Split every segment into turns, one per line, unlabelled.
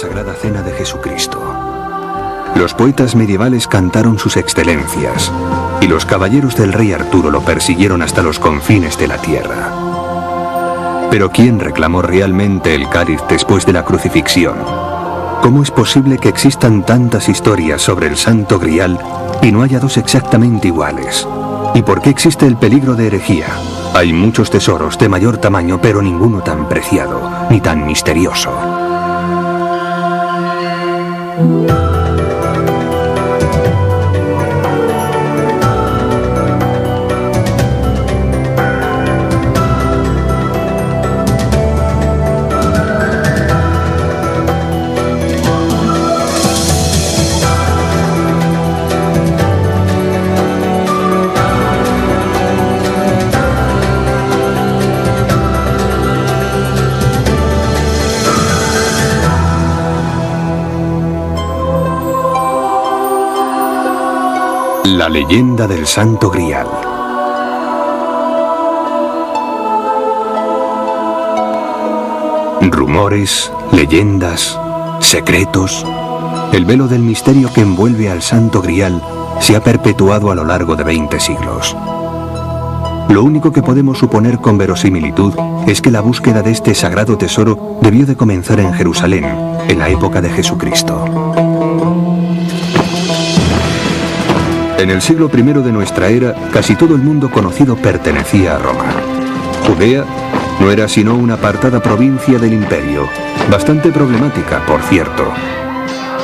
Sagrada Cena de Jesucristo. Los poetas medievales cantaron sus excelencias, y los caballeros del rey Arturo lo persiguieron hasta los confines de la tierra. Pero ¿quién reclamó realmente el cáliz después de la crucifixión? ¿Cómo es posible que existan tantas historias sobre el Santo Grial y no haya dos exactamente iguales? ¿Y por qué existe el peligro de herejía? Hay muchos tesoros de mayor tamaño, pero ninguno tan preciado ni tan misterioso. La leyenda del Santo Grial. Rumores, leyendas, secretos. El velo del misterio que envuelve al Santo Grial se ha perpetuado a lo largo de 20 siglos. Lo único que podemos suponer con verosimilitud es que la búsqueda de este sagrado tesoro debió de comenzar en Jerusalén, en la época de Jesucristo. En el siglo I de nuestra era, casi todo el mundo conocido pertenecía a Roma. Judea no era sino una apartada provincia del imperio, bastante problemática, por cierto,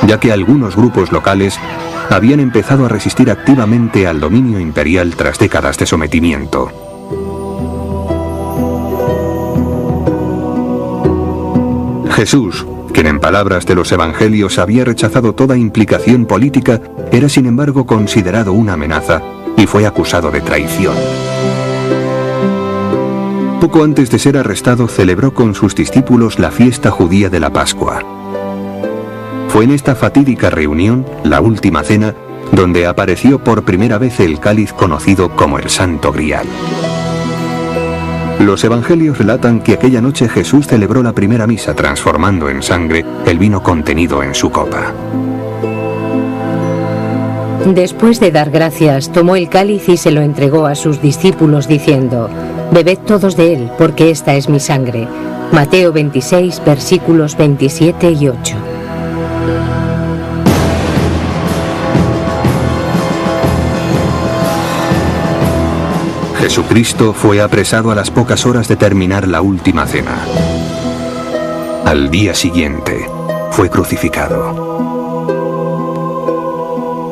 ya que algunos grupos locales habían empezado a resistir activamente al dominio imperial tras décadas de sometimiento. Jesús, quien en palabras de los evangelios había rechazado toda implicación política, era sin embargo considerado una amenaza y fue acusado de traición. Poco antes de ser arrestado, celebró con sus discípulos la fiesta judía de la Pascua. Fue en esta fatídica reunión, la última cena, donde apareció por primera vez el cáliz conocido como el Santo Grial. Los evangelios relatan que aquella noche Jesús celebró la primera misa transformando en sangre el vino contenido en su copa.
Después de dar gracias, tomó el cáliz y se lo entregó a sus discípulos diciendo: «Bebed todos de él, porque esta es mi sangre». Mateo 26, versículos 27 y 8.
Jesucristo fue apresado a las pocas horas de terminar la última cena. Al día siguiente, fue crucificado.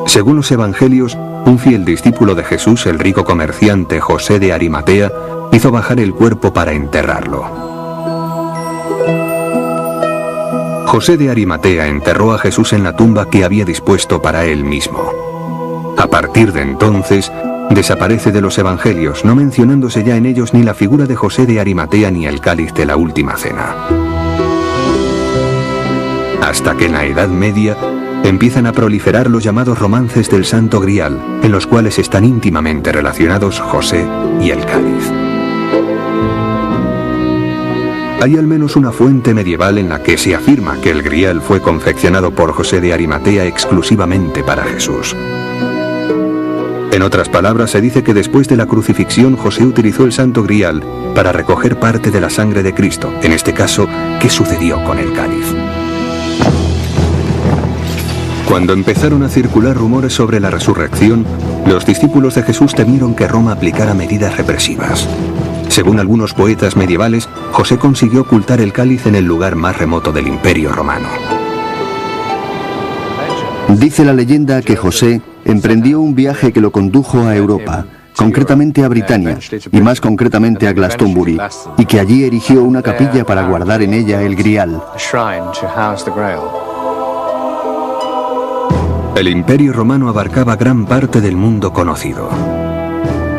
Según los evangelios, un fiel discípulo de Jesús, el rico comerciante José de Arimatea, hizo bajar el cuerpo para enterrarlo. José de Arimatea enterró a Jesús en la tumba que había dispuesto para él mismo. A partir de entonces, desaparece de los evangelios, no mencionándose ya en ellos ni la figura de José de Arimatea ni el cáliz de la última cena. Hasta que en la Edad Media empiezan a proliferar los llamados romances del Santo Grial, en los cuales están íntimamente relacionados José y el cáliz. Hay al menos una fuente medieval en la que se afirma que el Grial fue confeccionado por José de Arimatea exclusivamente para Jesús. En otras palabras, se dice que después de la crucifixión José utilizó el Santo Grial para recoger parte de la sangre de Cristo. En este caso, ¿qué sucedió con el cáliz? Cuando empezaron a circular rumores sobre la resurrección, los discípulos de Jesús temieron que Roma aplicara medidas represivas. Según algunos poetas medievales, José consiguió ocultar el cáliz en el lugar más remoto del Imperio Romano.
Dice la leyenda que José emprendió un viaje que lo condujo a Europa, concretamente a Britania, y más concretamente a Glastonbury, y que allí erigió una capilla para guardar en ella el Grial.
El Imperio Romano abarcaba gran parte del mundo conocido.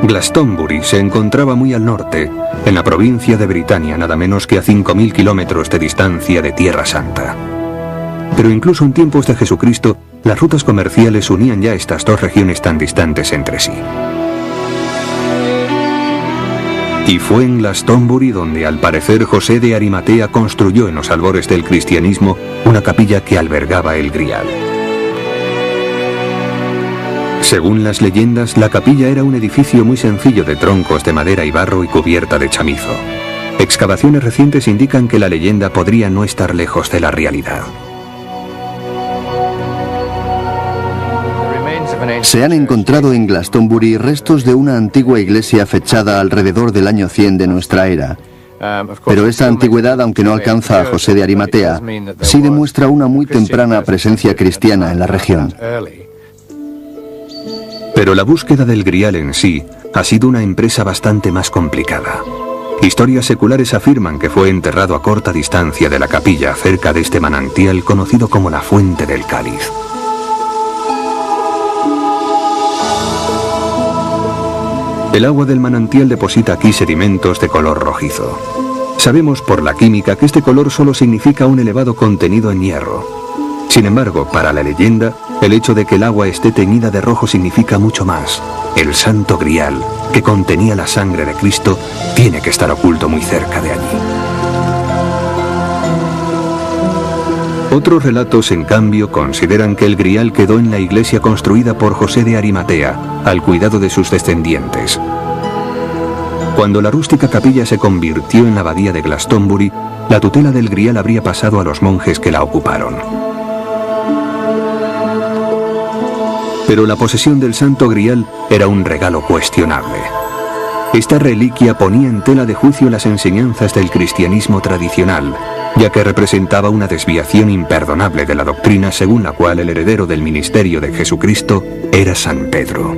Glastonbury se encontraba muy al norte, en la provincia de Britania, nada menos que a 5.000 kilómetros de distancia de Tierra Santa. Pero incluso en tiempos de Jesucristo, las rutas comerciales unían ya estas dos regiones tan distantes entre sí. Y fue en Glastonbury donde al parecer José de Arimatea construyó en los albores del cristianismo una capilla que albergaba el Grial. Según las leyendas, la capilla era un edificio muy sencillo de troncos de madera y barro y cubierta de chamizo. Excavaciones recientes indican que la leyenda podría no estar lejos de la realidad.
Se han encontrado en Glastonbury restos de una antigua iglesia fechada alrededor del año 100 de nuestra era. Pero esa antigüedad, aunque no alcanza a José de Arimatea, sí demuestra una muy temprana presencia cristiana en la región.
Pero la búsqueda del Grial en sí ha sido una empresa bastante más complicada. Historias seculares afirman que fue enterrado a corta distancia de la capilla, cerca de este manantial conocido como la Fuente del Cáliz. El agua del manantial deposita aquí sedimentos de color rojizo. Sabemos por la química que este color solo significa un elevado contenido en hierro. Sin embargo, para la leyenda, el hecho de que el agua esté teñida de rojo significa mucho más. El Santo Grial, que contenía la sangre de Cristo, tiene que estar oculto muy cerca de allí. Otros relatos, en cambio, consideran que el Grial quedó en la iglesia construida por José de Arimatea, al cuidado de sus descendientes. Cuando la rústica capilla se convirtió en la abadía de Glastonbury, la tutela del Grial habría pasado a los monjes que la ocuparon. Pero la posesión del Santo Grial era un regalo cuestionable. Esta reliquia ponía en tela de juicio las enseñanzas del cristianismo tradicional, ya que representaba una desviación imperdonable de la doctrina según la cual el heredero del ministerio de Jesucristo era San Pedro.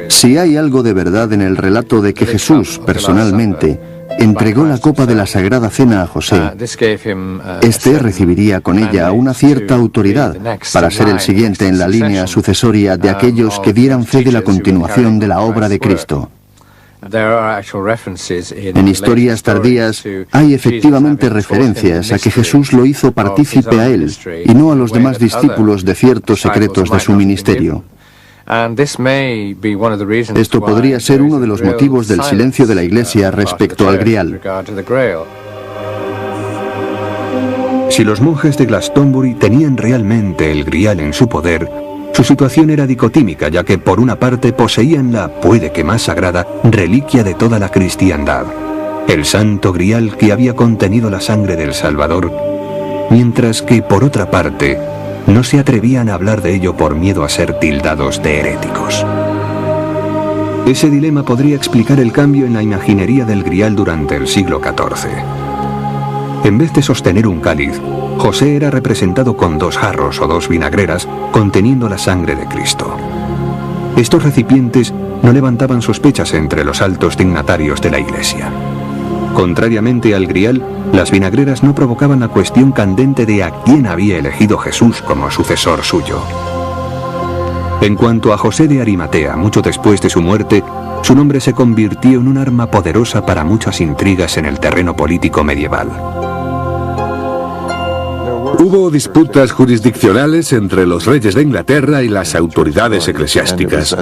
Si hay algo de verdad en el relato de que Jesús, personalmente, entregó la copa de la Sagrada Cena a José, este recibiría con ella una cierta autoridad para ser el siguiente en la línea sucesoria de aquellos que dieran fe de la continuación de la obra de Cristo. En historias tardías hay efectivamente referencias a que Jesús lo hizo partícipe a él y no a los demás discípulos de ciertos secretos de su ministerio. Esto podría ser uno de los motivos del silencio de la Iglesia respecto al Grial.
Si los monjes de Glastonbury tenían realmente el Grial en su poder, su situación era dicotímica, ya que por una parte poseían la, puede que más sagrada, reliquia de toda la cristiandad, el Santo Grial que había contenido la sangre del Salvador, mientras que por otra parte no se atrevían a hablar de ello por miedo a ser tildados de heréticos. Ese dilema podría explicar el cambio en la imaginería del Grial durante el siglo XIV. En vez de sostener un cáliz, José era representado con 2 jarros o 2 vinagreras conteniendo la sangre de Cristo. Estos recipientes no levantaban sospechas entre los altos dignatarios de la Iglesia. Contrariamente al Grial, las vinagreras no provocaban la cuestión candente de a quién había elegido Jesús como sucesor suyo. En cuanto a José de Arimatea, mucho después de su muerte, su nombre se convirtió en un arma poderosa para muchas intrigas en el terreno político medieval.
Hubo disputas jurisdiccionales entre los reyes de Inglaterra y las autoridades eclesiásticas.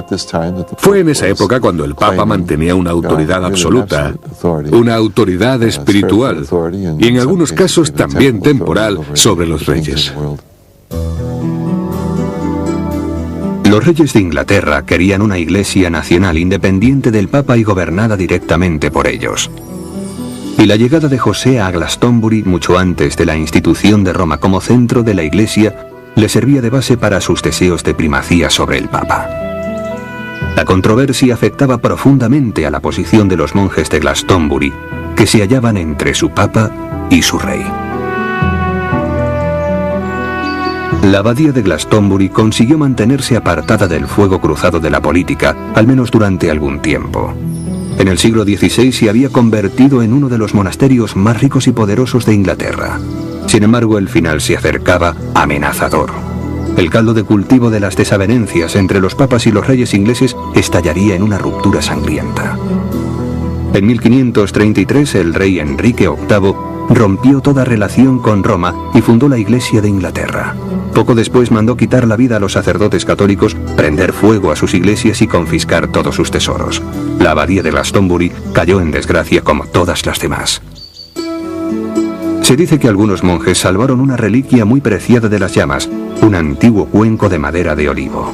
Fue en esa época cuando el Papa mantenía una autoridad absoluta, una autoridad espiritual y en algunos casos también temporal sobre los reyes.
Los reyes de Inglaterra querían una iglesia nacional independiente del Papa y gobernada directamente por ellos. Y la llegada de José a Glastonbury, mucho antes de la institución de Roma como centro de la Iglesia, le servía de base para sus deseos de primacía sobre el Papa. La controversia afectaba profundamente a la posición de los monjes de Glastonbury, que se hallaban entre su Papa y su rey. La abadía de Glastonbury consiguió mantenerse apartada del fuego cruzado de la política, al menos durante algún tiempo. En el siglo XVI se había convertido en uno de los monasterios más ricos y poderosos de Inglaterra. Sin embargo, el final se acercaba amenazador. El caldo de cultivo de las desavenencias entre los papas y los reyes ingleses estallaría en una ruptura sangrienta. En 1533, el rey Enrique VIII rompió toda relación con Roma y fundó la Iglesia de Inglaterra. Poco después mandó quitar la vida a los sacerdotes católicos, prender fuego a sus iglesias y confiscar todos sus tesoros. La abadía de Glastonbury cayó en desgracia como todas las demás. Se dice que algunos monjes salvaron una reliquia muy preciada de las llamas, un antiguo cuenco de madera de olivo.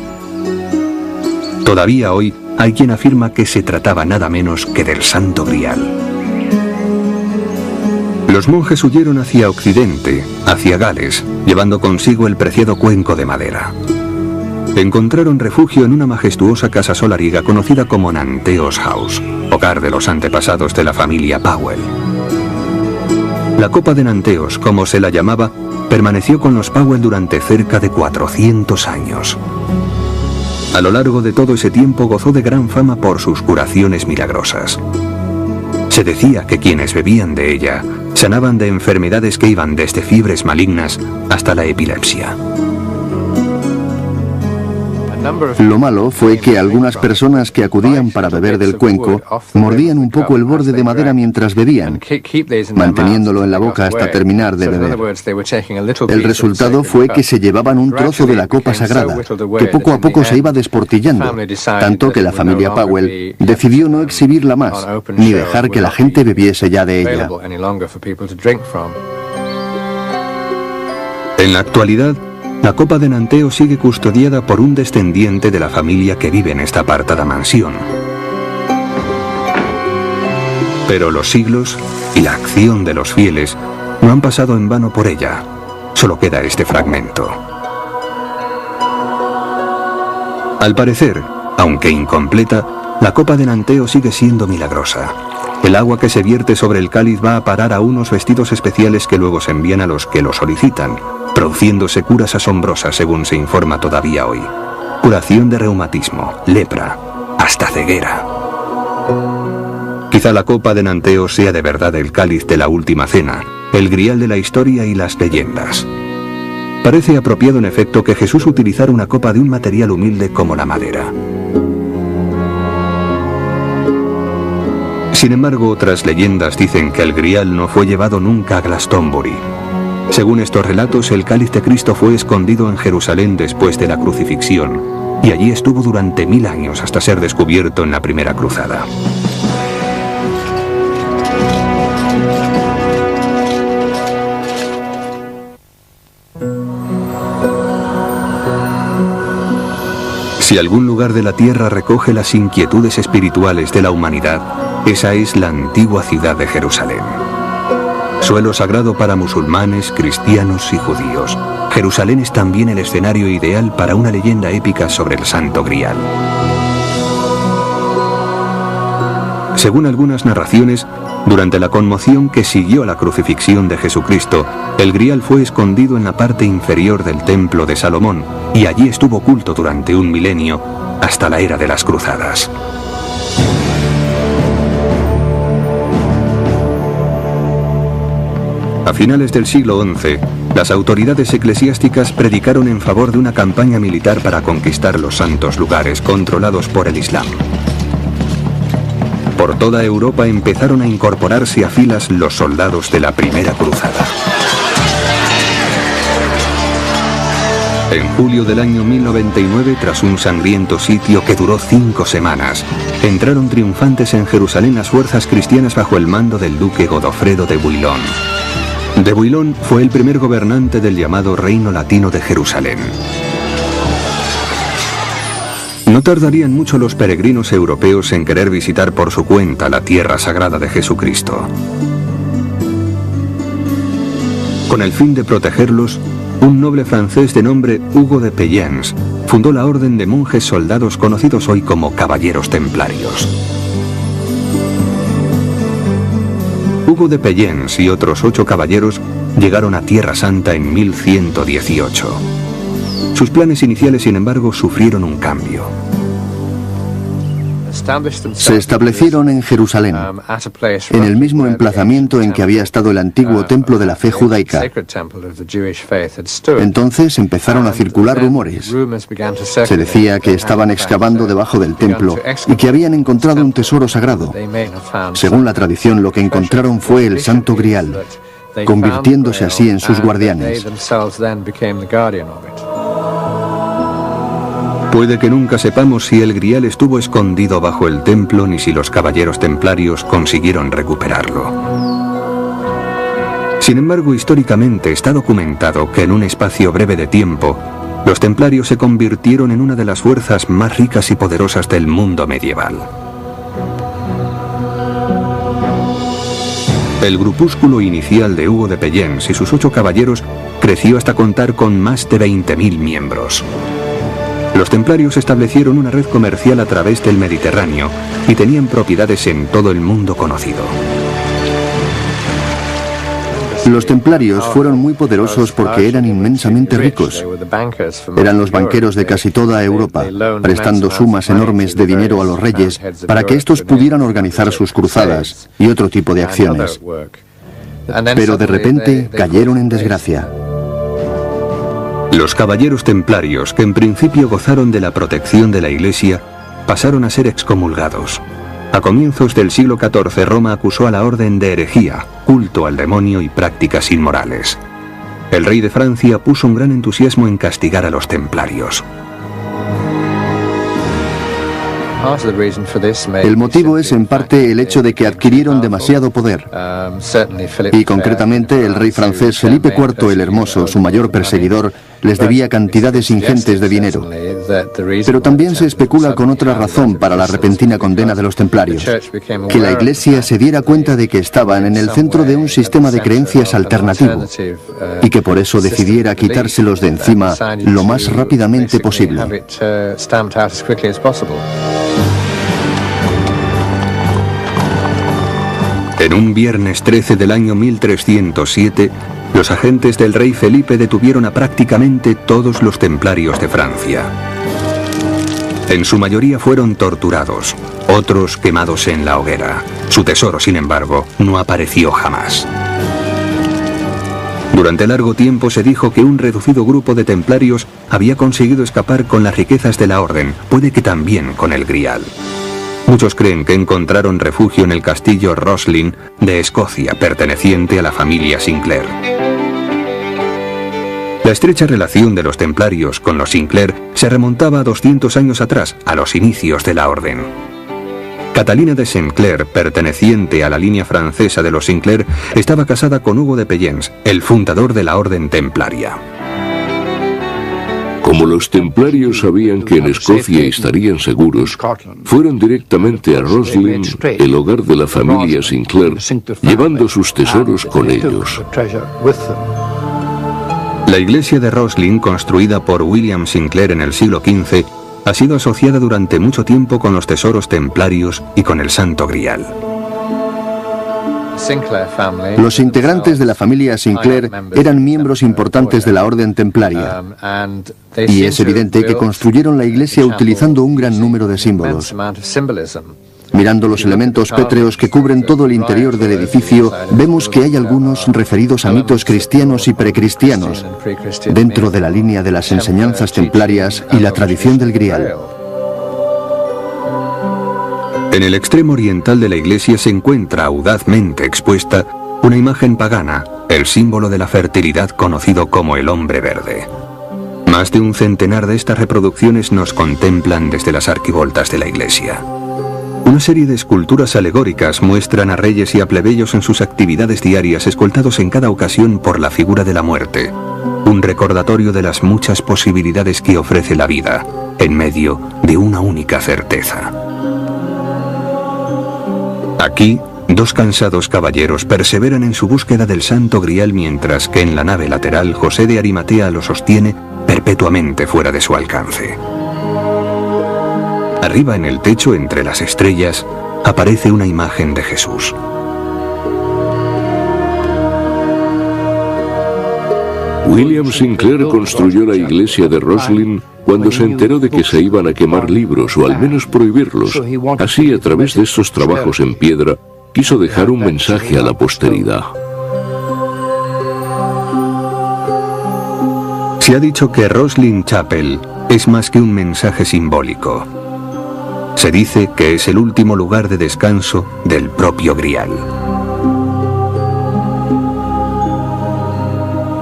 Todavía hoy hay quien afirma que se trataba nada menos que del Santo Grial. Los monjes huyeron hacia Occidente, hacia Gales, llevando consigo el preciado cuenco de madera. Encontraron refugio en una majestuosa casa solariega conocida como Nanteos House, hogar de los antepasados de la familia Powell. La copa de Nanteos, como se la llamaba, permaneció con los Powell durante cerca de 400 años. A lo largo de todo ese tiempo gozó de gran fama por sus curaciones milagrosas. Se decía que quienes bebían de ella sanaban de enfermedades que iban desde fiebres malignas hasta la epilepsia.
Lo malo fue que algunas personas que acudían para beber del cuenco mordían un poco el borde de madera mientras bebían, manteniéndolo en la boca hasta terminar de beber. El resultado fue que se llevaban un trozo de la copa sagrada, que poco a poco se iba desportillando, tanto que la familia Powell decidió no exhibirla más, ni dejar que la gente bebiese ya de ella.
En la actualidad, la copa de Nanteo sigue custodiada por un descendiente de la familia que vive en esta apartada mansión. Pero los siglos y la acción de los fieles no han pasado en vano por ella. Solo queda este fragmento. Al parecer, aunque incompleta, la copa de Nanteo sigue siendo milagrosa. El agua que se vierte sobre el cáliz va a parar a unos vestidos especiales que luego se envían a los que lo solicitan, produciéndose curas asombrosas según se informa todavía hoy. Curación de reumatismo, lepra, hasta ceguera. Quizá la copa de Nanteo sea de verdad el cáliz de la última cena, el grial de la historia y las leyendas. Parece apropiado en efecto que Jesús utilizara una copa de un material humilde como la madera. Sin embargo, otras leyendas dicen que el grial no fue llevado nunca a Glastonbury. Según estos relatos, el cáliz de Cristo fue escondido en Jerusalén después de la crucifixión, y allí estuvo durante 1000 años hasta ser descubierto en la primera cruzada. Si algún lugar de la tierra recoge las inquietudes espirituales de la humanidad, esa es la antigua ciudad de Jerusalén. Suelo sagrado para musulmanes, cristianos y judíos, Jerusalén es también el escenario ideal para una leyenda épica sobre el Santo Grial. Según algunas narraciones, durante la conmoción que siguió a la crucifixión de Jesucristo, el Grial fue escondido en la parte inferior del templo de Salomón y allí estuvo oculto durante 1 milenio hasta la era de las cruzadas. A finales del siglo XI, las autoridades eclesiásticas predicaron en favor de una campaña militar para conquistar los santos lugares controlados por el Islam. Por toda Europa empezaron a incorporarse a filas los soldados de la primera cruzada. En julio del año 1099, tras un sangriento sitio que duró 5 semanas, entraron triunfantes en Jerusalén las fuerzas cristianas bajo el mando del duque Godofredo de Bouillon. De Bouillon fue el primer gobernante del llamado Reino Latino de Jerusalén. No tardarían mucho los peregrinos europeos en querer visitar por su cuenta la tierra sagrada de Jesucristo. Con el fin de protegerlos, un noble francés de nombre Hugo de Payens fundó la orden de monjes soldados conocidos hoy como caballeros templarios. Hugo de Payens y otros 8 caballeros llegaron a Tierra Santa en 1118. Sus planes iniciales, sin embargo, sufrieron un cambio.
Se establecieron en Jerusalén, en el mismo emplazamiento en que había estado el antiguo templo de la fe judaica. Entonces empezaron a circular rumores. Se decía que estaban excavando debajo del templo y que habían encontrado un tesoro sagrado. Según la tradición, lo que encontraron fue el Santo Grial, convirtiéndose así en sus guardianes.
Puede que nunca sepamos si el Grial estuvo escondido bajo el templo ni si los caballeros templarios consiguieron recuperarlo. Sin embargo, históricamente está documentado que en un espacio breve de tiempo, los templarios se convirtieron en una de las fuerzas más ricas y poderosas del mundo medieval. El grupúsculo inicial de Hugo de Payens y sus 8 caballeros creció hasta contar con más de 20.000 miembros. Los templarios establecieron una red comercial a través del Mediterráneo y tenían propiedades en todo el mundo conocido.
Los templarios fueron muy poderosos porque eran inmensamente ricos. Eran los banqueros de casi toda Europa, prestando sumas enormes de dinero a los reyes para que estos pudieran organizar sus cruzadas y otro tipo de acciones. Pero de repente cayeron en desgracia.
Los caballeros templarios, que en principio gozaron de la protección de la Iglesia, pasaron a ser excomulgados. A comienzos del siglo XIV, Roma acusó a la orden de herejía, culto al demonio y prácticas inmorales. El rey de Francia puso un gran entusiasmo en castigar a los templarios.
El motivo es en parte el hecho de que adquirieron demasiado poder. Y concretamente el rey francés Felipe IV el Hermoso, su mayor perseguidor, les debía cantidades ingentes de dinero. Pero también se especula con otra razón para la repentina condena de los templarios: que la Iglesia se diera cuenta de que estaban en el centro de un sistema de creencias alternativo y que por eso decidiera quitárselos de encima lo más rápidamente posible.
En un viernes 13 del año 1307, los agentes del rey Felipe detuvieron a prácticamente todos los templarios de Francia. En su mayoría fueron torturados, otros quemados en la hoguera. Su tesoro, sin embargo, no apareció jamás. Durante largo tiempo se dijo que un reducido grupo de templarios había conseguido escapar con las riquezas de la orden, puede que también con el Grial. Muchos creen que encontraron refugio en el castillo Roslin de Escocia, perteneciente a la familia Sinclair. La estrecha relación de los templarios con los Sinclair se remontaba a 200 años atrás, a los inicios de la orden. Catalina de Sinclair, perteneciente a la línea francesa de los Sinclair, estaba casada con Hugo de Payens, el fundador de la orden templaria.
Como los templarios sabían que en Escocia estarían seguros, fueron directamente a Roslin, el hogar de la familia Sinclair, llevando sus tesoros con ellos.
La iglesia de Roslin, construida por William Sinclair en el siglo XV, ha sido asociada durante mucho tiempo con los tesoros templarios y con el Santo Grial.
Los integrantes de la familia Sinclair eran miembros importantes de la orden templaria, y es evidente que construyeron la iglesia utilizando un gran número de símbolos. Mirando los elementos pétreos que cubren todo el interior del edificio, vemos que hay algunos referidos a mitos cristianos y precristianos, dentro de la línea de las enseñanzas templarias y la tradición del Grial.
En el extremo oriental de la iglesia se encuentra audazmente expuesta una imagen pagana, el símbolo de la fertilidad conocido como el hombre verde. Más de un centenar de estas reproducciones nos contemplan desde las arquivoltas de la iglesia. Una serie de esculturas alegóricas muestran a reyes y a plebeyos en sus actividades diarias, escoltados en cada ocasión por la figura de la muerte, un recordatorio de las muchas posibilidades que ofrece la vida, en medio de una única certeza. Aquí, dos cansados caballeros perseveran en su búsqueda del Santo Grial, mientras que en la nave lateral José de Arimatea lo sostiene perpetuamente fuera de su alcance. Arriba en el techo, entre las estrellas, aparece una imagen de Jesús.
William Sinclair construyó la iglesia de Roslin cuando se enteró de que se iban a quemar libros, o al menos prohibirlos. Así, a través de estos trabajos en piedra, quiso dejar un mensaje a la posteridad.
Se ha dicho que Roslin Chapel es más que un mensaje simbólico. Se dice que es el último lugar de descanso del propio Grial.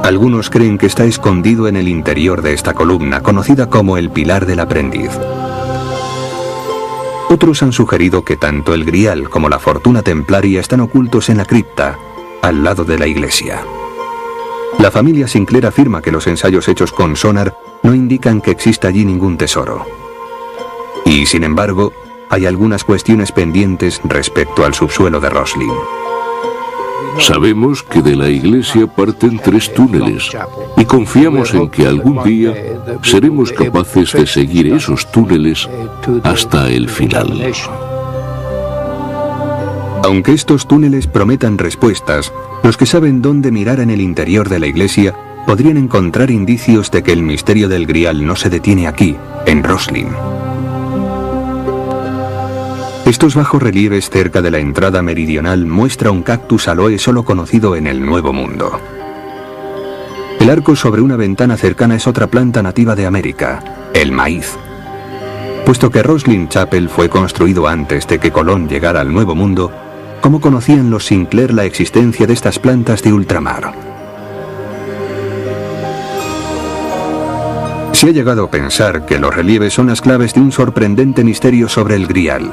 Algunos creen que está escondido en el interior de esta columna, conocida como el Pilar del Aprendiz. Otros han sugerido que tanto el Grial como la fortuna templaria están ocultos en la cripta, al lado de la iglesia. La familia Sinclair afirma que los ensayos hechos con sonar no indican que exista allí ningún tesoro. Y, sin embargo, hay algunas cuestiones pendientes respecto al subsuelo de Roslin.
Sabemos que de la iglesia parten 3 túneles y confiamos en que algún día seremos capaces de seguir esos túneles hasta el final.
Aunque estos túneles prometan respuestas, los que saben dónde mirar en el interior de la iglesia podrían encontrar indicios de que el misterio del Grial no se detiene aquí, en Roslin. Estos bajorrelieves cerca de la entrada meridional muestra un cactus aloe solo conocido en el Nuevo Mundo. El arco sobre una ventana cercana es otra planta nativa de América, el maíz. Puesto que Roslin Chapel fue construido antes de que Colón llegara al Nuevo Mundo, ¿cómo conocían los Sinclair la existencia de estas plantas de ultramar? Se ha llegado a pensar que los relieves son las claves de un sorprendente misterio sobre el Grial,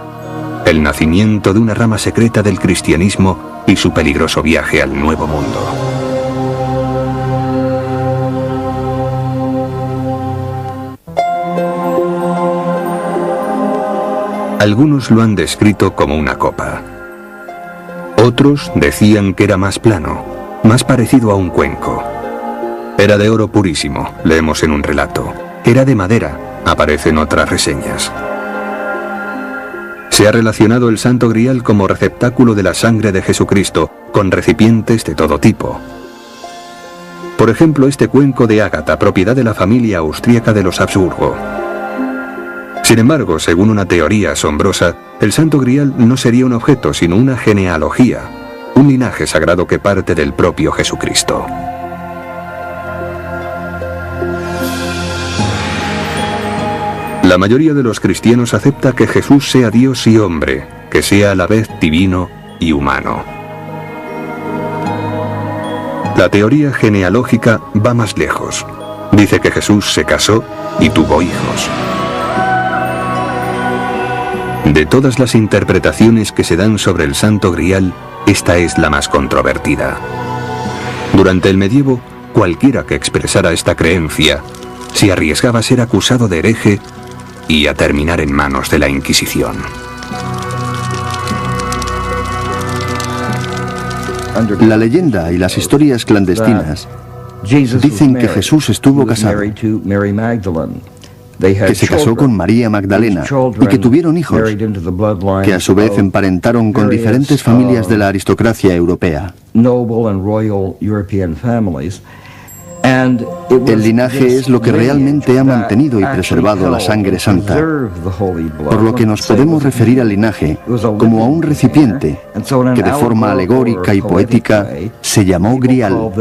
el nacimiento de una rama secreta del cristianismo y su peligroso viaje al Nuevo Mundo. Algunos lo han descrito como una copa. Otros decían que era más plano, más parecido a un cuenco. Era de oro purísimo, leemos en un relato. Era de madera, aparecen otras reseñas. Se ha relacionado el Santo Grial como receptáculo de la sangre de Jesucristo, con recipientes de todo tipo. Por ejemplo, este cuenco de ágata, propiedad de la familia austríaca de los Habsburgo. Sin embargo, según una teoría asombrosa, el Santo Grial no sería un objeto, sino una genealogía, un linaje sagrado que parte del propio Jesucristo. La mayoría de los cristianos acepta que Jesús sea Dios y hombre, que sea a la vez divino y humano. La teoría genealógica va más lejos. Dice que Jesús se casó y tuvo hijos. De todas las interpretaciones que se dan sobre el Santo Grial, esta es la más controvertida. Durante el medievo, cualquiera que expresara esta creencia se arriesgaba a ser acusado de hereje y a terminar en manos de la Inquisición.
La leyenda y las historias clandestinas dicen que Jesús estuvo casado, que se casó con María Magdalena y que tuvieron hijos, que a su vez emparentaron con diferentes familias de la aristocracia europea. El linaje es lo que realmente ha mantenido y preservado la sangre santa, por lo que nos podemos referir al linaje como a un recipiente que de forma alegórica y poética se llamó Grial.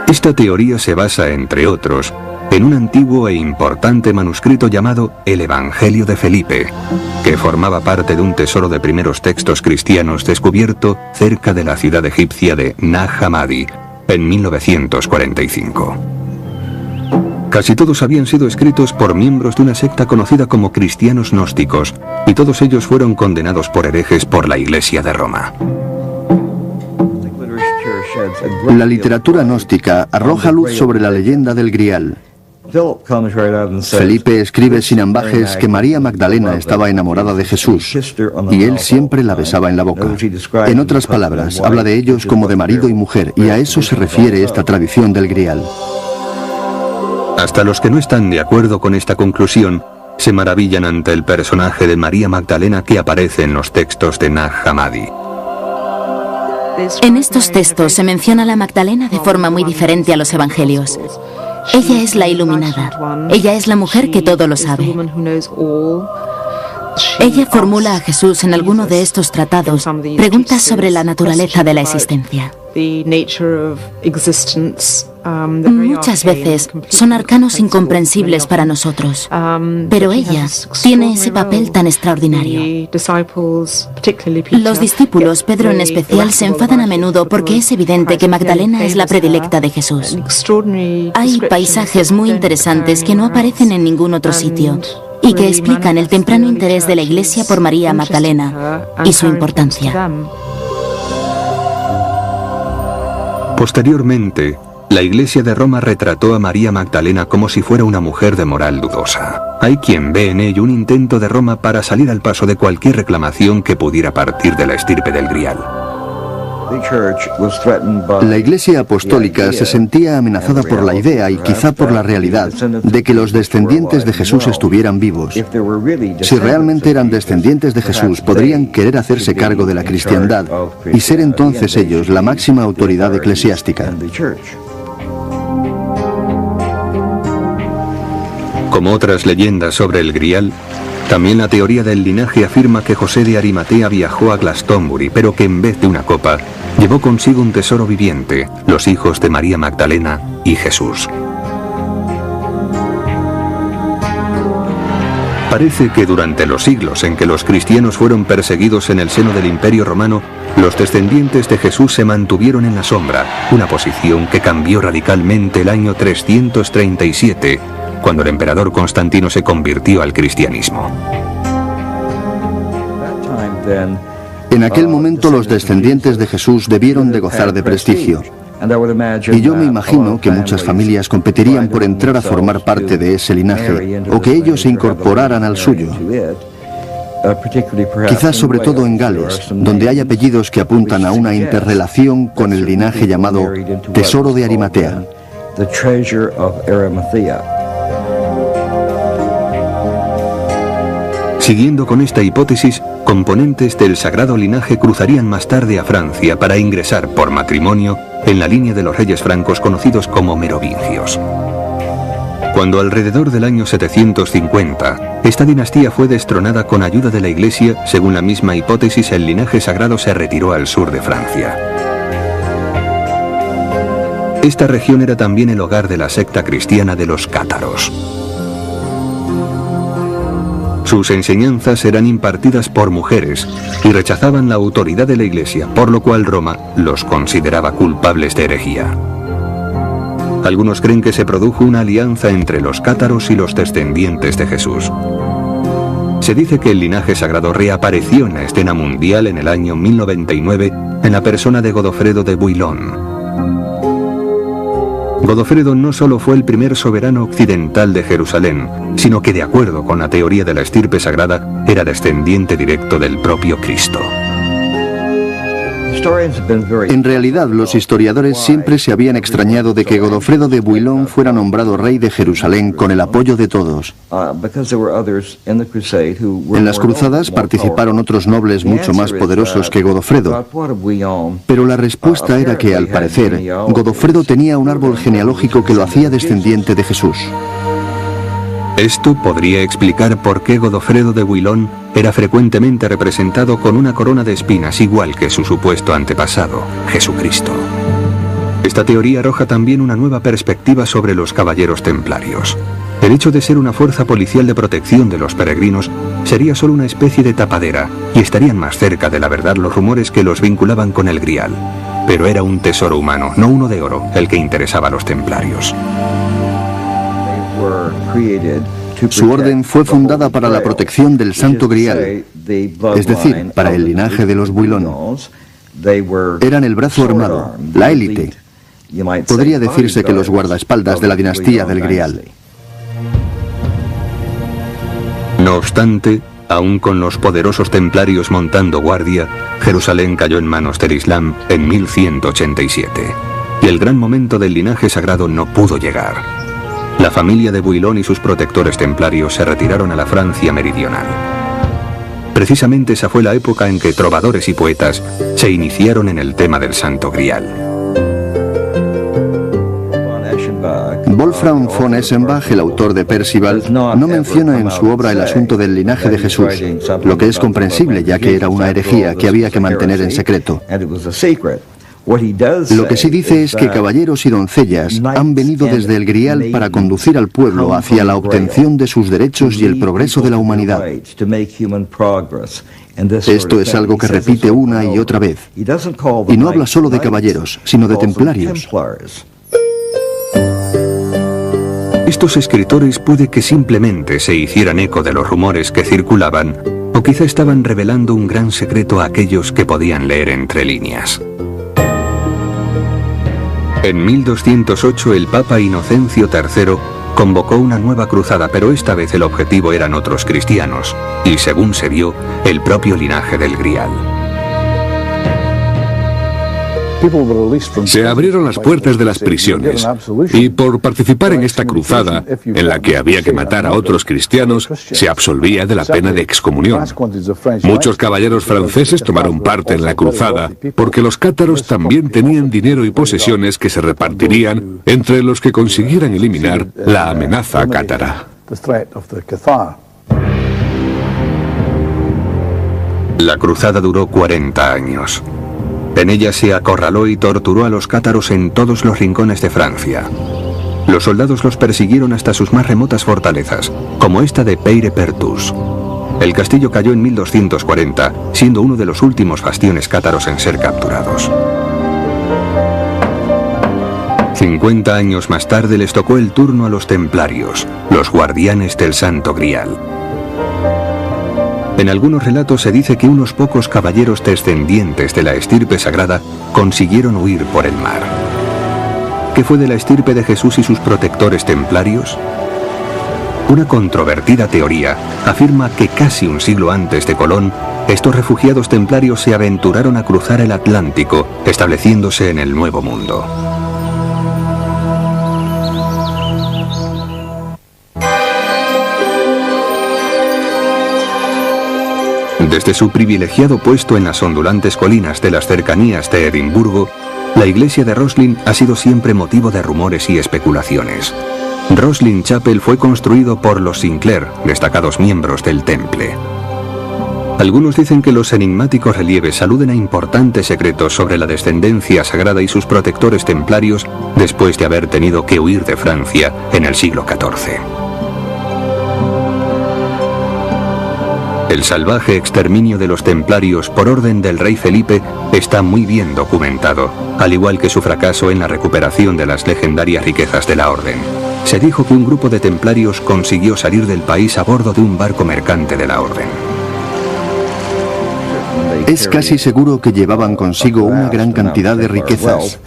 Esta teoría se basa, entre otros, en un antiguo e importante manuscrito llamado el Evangelio de Felipe, que formaba parte de un tesoro de primeros textos cristianos descubierto cerca de la ciudad egipcia de Nag Hammadi en 1945. Casi todos habían sido escritos por miembros de una secta conocida como cristianos gnósticos, y todos ellos fueron condenados por herejes por la Iglesia de Roma.
La literatura gnóstica arroja luz sobre la leyenda del Grial. Felipe escribe sin ambajes que María Magdalena estaba enamorada de Jesús y él siempre la besaba en la boca. En otras palabras, habla de ellos como de marido y mujer, y a eso se refiere esta tradición del Grial.
Hasta los que no están de acuerdo con esta conclusión se maravillan ante el personaje de María Magdalena que aparece en los textos de Nag Hammadi.
En estos textos se menciona a la Magdalena de forma muy diferente a los evangelios. Ella es la iluminada. Ella es la mujer que todo lo sabe. Ella formula a Jesús en alguno de estos tratados preguntas sobre la naturaleza de la existencia. Muchas veces son arcanos incomprensibles para nosotros, pero ella tiene ese papel tan extraordinario. Los discípulos, Pedro en especial, se enfadan a menudo porque es evidente que Magdalena es la predilecta de Jesús. Hay paisajes muy interesantes que no aparecen en ningún otro sitio, y y que explican el temprano interés de la Iglesia por María Magdalena y su importancia.
Posteriormente, la Iglesia de Roma retrató a María Magdalena como si fuera una mujer de moral dudosa. Hay quien ve en ello un intento de Roma para salir al paso de cualquier reclamación que pudiera partir de la estirpe del Grial.
La Iglesia apostólica se sentía amenazada por la idea y quizá por la realidad de que los descendientes de Jesús estuvieran vivos. Si realmente eran descendientes de Jesús, podrían querer hacerse cargo de la cristiandad y ser entonces ellos la máxima autoridad eclesiástica.
Como otras leyendas sobre el Grial, también la teoría del linaje afirma que José de Arimatea viajó a Glastonbury, pero que en vez de una copa, llevó consigo un tesoro viviente, los hijos de María Magdalena y Jesús. Parece que durante los siglos en que los cristianos fueron perseguidos en el seno del Imperio Romano, los descendientes de Jesús se mantuvieron en la sombra, una posición que cambió radicalmente el año 337, cuando el emperador Constantino se convirtió al cristianismo.
En aquel momento los descendientes de Jesús debieron de gozar de prestigio. Y yo me imagino que muchas familias competirían por entrar a formar parte de ese linaje, o que ellos se incorporaran al suyo. Quizás sobre todo en Gales, donde hay apellidos que apuntan a una interrelación con el linaje llamado Tesoro de Arimatea.
Siguiendo con esta hipótesis, componentes del sagrado linaje cruzarían más tarde a Francia para ingresar por matrimonio en la línea de los reyes francos conocidos como merovingios. Cuando alrededor del año 750, esta dinastía fue destronada con ayuda de la Iglesia, según la misma hipótesis, el linaje sagrado se retiró al sur de Francia. Esta región era también el hogar de la secta cristiana de los cátaros. Sus enseñanzas eran impartidas por mujeres y rechazaban la autoridad de la Iglesia, por lo cual Roma los consideraba culpables de herejía. Algunos creen que se produjo una alianza entre los cátaros y los descendientes de Jesús. Se dice que el linaje sagrado reapareció en la escena mundial en el año 1099 en la persona de Godofredo de Bouillon. Godofredo no solo fue el primer soberano occidental de Jerusalén, sino que de acuerdo con la teoría de la estirpe sagrada, era descendiente directo del propio Cristo.
En realidad, los historiadores siempre se habían extrañado de que Godofredo de Bouillon fuera nombrado rey de Jerusalén con el apoyo de todos. En las cruzadas participaron otros nobles mucho más poderosos que Godofredo, pero la respuesta era que, al parecer, Godofredo tenía un árbol genealógico que lo hacía descendiente de Jesús.
Esto podría explicar por qué Godofredo de Bouillon era frecuentemente representado con una corona de espinas igual que su supuesto antepasado, Jesucristo. Esta teoría arroja también una nueva perspectiva sobre los caballeros templarios. El hecho de ser una fuerza policial de protección de los peregrinos sería solo una especie de tapadera y estarían más cerca de la verdad los rumores que los vinculaban con el Grial. Pero era un tesoro humano, no uno de oro, el que interesaba a los templarios.
Su orden fue fundada para la protección del Santo Grial, es decir, para el linaje de los Bouillon. Eran el brazo armado, la élite. Podría decirse que los guardaespaldas de la dinastía del Grial.
No obstante, aún con los poderosos templarios montando guardia, Jerusalén cayó en manos del Islam en 1187, y el gran momento del linaje sagrado no pudo llegar. La familia de Bouillon y sus protectores templarios se retiraron a la Francia meridional. Precisamente esa fue la época en que trovadores y poetas se iniciaron en el tema del Santo Grial.
Wolfram von Eschenbach, el autor de Percival, no menciona en su obra el asunto del linaje de Jesús, lo que es comprensible ya que era una herejía que había que mantener en secreto. Lo que sí dice es que caballeros y doncellas han venido desde el Grial para conducir al pueblo hacia la obtención de sus derechos y el progreso de la humanidad. Esto es algo que repite una y otra vez. Y no habla solo de caballeros, sino de templarios.
Estos escritores puede que simplemente se hicieran eco de los rumores que circulaban, o quizá estaban revelando un gran secreto a aquellos que podían leer entre líneas. En 1208 el Papa Inocencio III convocó una nueva cruzada, pero esta vez el objetivo eran otros cristianos, y según se vio, el propio linaje del Grial.
Se abrieron las puertas de las prisiones, y por participar en esta cruzada, en la que había que matar a otros cristianos, se absolvía de la pena de excomunión. Muchos caballeros franceses tomaron parte en la cruzada, porque los cátaros también tenían dinero y posesiones que se repartirían entre los que consiguieran eliminar la amenaza cátara.
La cruzada duró 40 años. En ella se acorraló y torturó a los cátaros en todos los rincones de Francia. Los soldados los persiguieron hasta sus más remotas fortalezas, como esta de Peyre-Perthus. El castillo cayó en 1240, siendo uno de los últimos bastiones cátaros en ser capturados. 50 años más tarde les tocó el turno a los templarios, los guardianes del Santo Grial. En algunos relatos se dice que unos pocos caballeros descendientes de la estirpe sagrada consiguieron huir por el mar. ¿Qué fue de la estirpe de Jesús y sus protectores templarios? Una controvertida teoría afirma que casi un siglo antes de Colón, estos refugiados templarios se aventuraron a cruzar el Atlántico, estableciéndose en el Nuevo Mundo. Desde su privilegiado puesto en las ondulantes colinas de las cercanías de Edimburgo, la iglesia de Roslin ha sido siempre motivo de rumores y especulaciones. Roslin Chapel fue construido por los Sinclair, destacados miembros del Temple. Algunos dicen que los enigmáticos relieves aluden a importantes secretos sobre la descendencia sagrada y sus protectores templarios después de haber tenido que huir de Francia en el siglo XIV. El salvaje exterminio de los templarios por orden del rey Felipe está muy bien documentado, al igual que su fracaso en la recuperación de las legendarias riquezas de la orden. Se dijo que un grupo de templarios consiguió salir del país a bordo de un barco mercante de la orden.
Es casi seguro que llevaban consigo una gran cantidad de riquezas,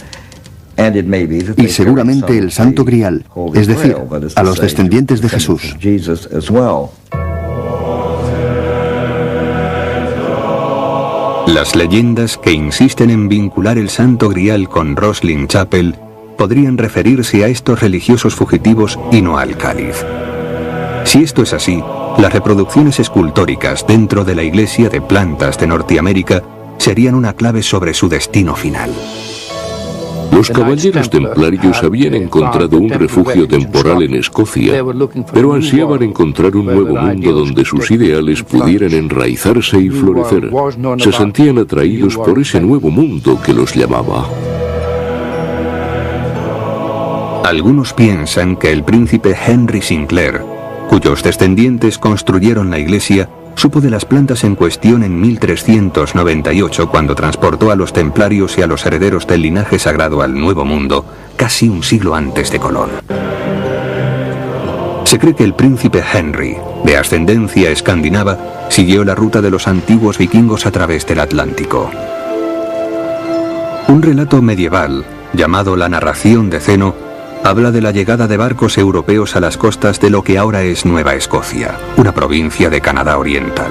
y seguramente el Santo Grial, es decir, a los descendientes de Jesús.
Las leyendas que insisten en vincular el Santo Grial con Roslin Chapel podrían referirse a estos religiosos fugitivos y no al cáliz. Si esto es así, las reproducciones escultóricas dentro de la iglesia de plantas de Norteamérica serían una clave sobre su destino final.
Los caballeros templarios habían encontrado un refugio temporal en Escocia, pero ansiaban encontrar un nuevo mundo donde sus ideales pudieran enraizarse y florecer. Se sentían atraídos por ese nuevo mundo que los llamaba.
Algunos piensan que el príncipe Henry Sinclair, cuyos descendientes construyeron la iglesia, supo de las plantas en cuestión en 1398 cuando transportó a los templarios y a los herederos del linaje sagrado al Nuevo Mundo, casi un siglo antes de Colón. Se cree que el príncipe Henry, de ascendencia escandinava, siguió la ruta de los antiguos vikingos a través del Atlántico. Un relato medieval, llamado La Narración de Zeno, habla de la llegada de barcos europeos a las costas de lo que ahora es Nueva Escocia, una provincia de Canadá Oriental.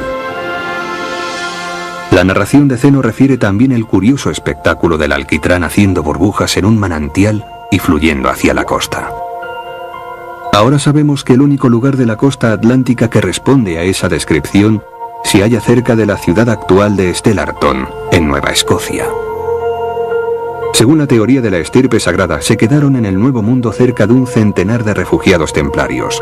La narración de Zeno refiere también el curioso espectáculo del alquitrán haciendo burbujas en un manantial y fluyendo hacia la costa. Ahora sabemos que el único lugar de la costa atlántica que responde a esa descripción se halla cerca de la ciudad actual de Stellarton, en Nueva Escocia. Según la teoría de la estirpe sagrada, se quedaron en el Nuevo Mundo cerca de un centenar de refugiados templarios.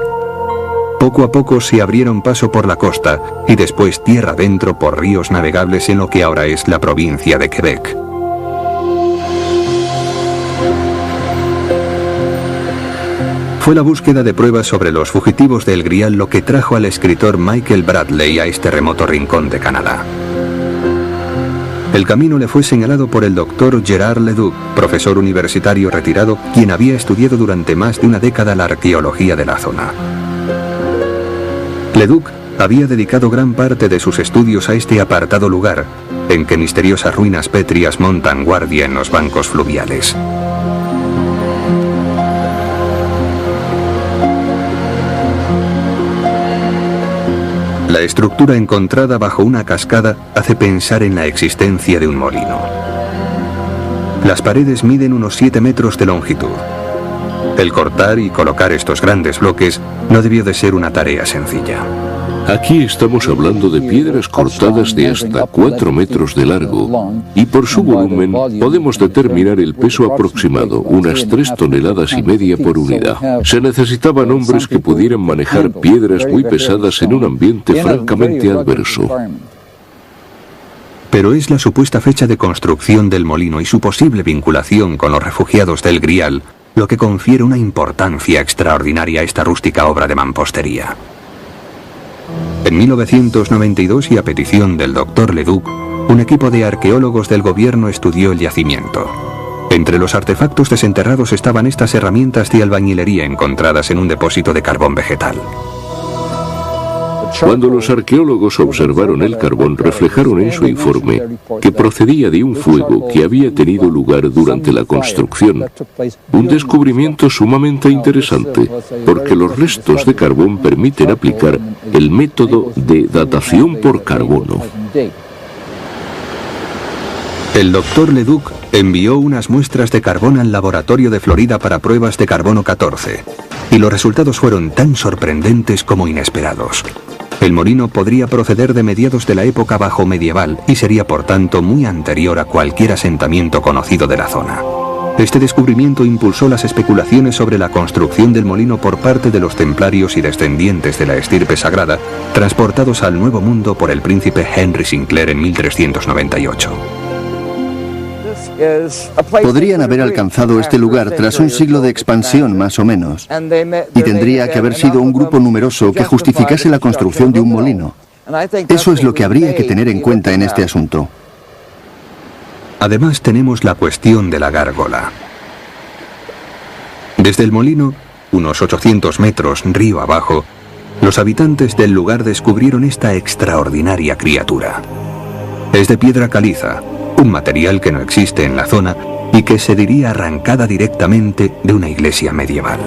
Poco a poco se abrieron paso por la costa y después tierra adentro por ríos navegables en lo que ahora es la provincia de Quebec. Fue la búsqueda de pruebas sobre los fugitivos del Grial lo que trajo al escritor Michael Bradley a este remoto rincón de Canadá. El camino le fue señalado por el doctor Gerard Leduc, profesor universitario retirado, quien había estudiado durante más de una década la arqueología de la zona. Leduc había dedicado gran parte de sus estudios a este apartado lugar, en que misteriosas ruinas pétreas montan guardia en los bancos fluviales. La estructura encontrada bajo una cascada hace pensar en la existencia de un molino. Las paredes miden unos 7 metros de longitud. El cortar y colocar estos grandes bloques no debió de ser una tarea sencilla.
Aquí estamos hablando de piedras cortadas de hasta 4 metros de largo y por su volumen podemos determinar el peso aproximado, unas 3,5 toneladas por unidad. Se necesitaban hombres que pudieran manejar piedras muy pesadas en un ambiente francamente adverso.
Pero es la supuesta fecha de construcción del molino y su posible vinculación con los refugiados del Grial lo que confiere una importancia extraordinaria a esta rústica obra de mampostería. En 1992, y a petición del doctor Leduc, un equipo de arqueólogos del gobierno estudió el yacimiento. Entre los artefactos desenterrados estaban estas herramientas de albañilería encontradas en un depósito de carbón vegetal.
Cuando los arqueólogos observaron el carbón, reflejaron en su informe que procedía de un fuego que había tenido lugar durante la construcción. Un descubrimiento sumamente interesante, porque los restos de carbón permiten aplicar el método de datación por carbono.
El doctor Leduc envió unas muestras de carbón al laboratorio de Florida para pruebas de carbono 14, y los resultados fueron tan sorprendentes como inesperados. El molino podría proceder de mediados de la época bajo medieval y sería por tanto muy anterior a cualquier asentamiento conocido de la zona. Este descubrimiento impulsó las especulaciones sobre la construcción del molino por parte de los templarios y descendientes de la estirpe sagrada, transportados al Nuevo Mundo por el príncipe Henry Sinclair en 1398.
Podrían haber alcanzado este lugar tras un siglo de expansión, más o menos, y tendría que haber sido un grupo numeroso que justificase la construcción de un molino. Eso es lo que habría que tener en cuenta en este asunto.
Además tenemos la cuestión de la gárgola. Desde el molino, unos 800 metros río abajo, los habitantes del lugar descubrieron esta extraordinaria criatura. Es de piedra caliza, un material que no existe en la zona y que se diría arrancada directamente de una iglesia medieval.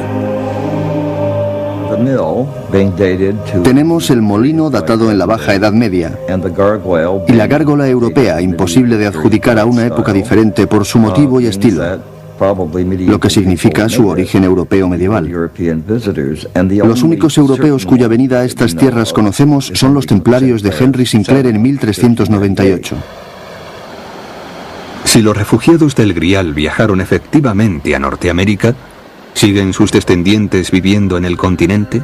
Tenemos el molino datado en la Baja Edad Media y la gárgola europea, imposible de adjudicar a una época diferente por su motivo y estilo, lo que significa su origen europeo medieval. Los únicos europeos cuya venida a estas tierras conocemos son los templarios de Henry Sinclair en 1398.
Si los refugiados del Grial viajaron efectivamente a Norteamérica, ¿siguen sus descendientes viviendo en el continente?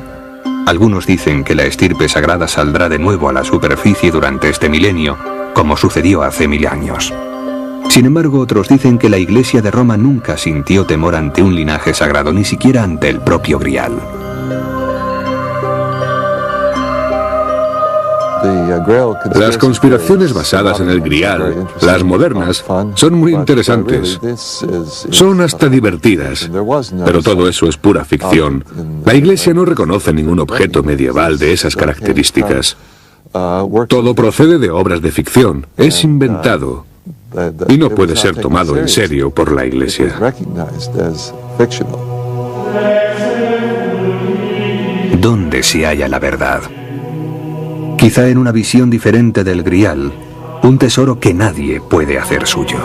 Algunos dicen que la estirpe sagrada saldrá de nuevo a la superficie durante este milenio, como sucedió hace 1000 años. Sin embargo, otros dicen que la Iglesia de Roma nunca sintió temor ante un linaje sagrado, ni siquiera ante el propio Grial.
Las conspiraciones basadas en el Grial, las modernas, son muy interesantes. Son hasta divertidas, pero todo eso es pura ficción. La Iglesia no reconoce ningún objeto medieval de esas características. Todo procede de obras de ficción, es inventado y no puede ser tomado en serio por la Iglesia.
¿Dónde se halla la verdad? Quizá en una visión diferente del Grial, un tesoro que nadie puede hacer suyo.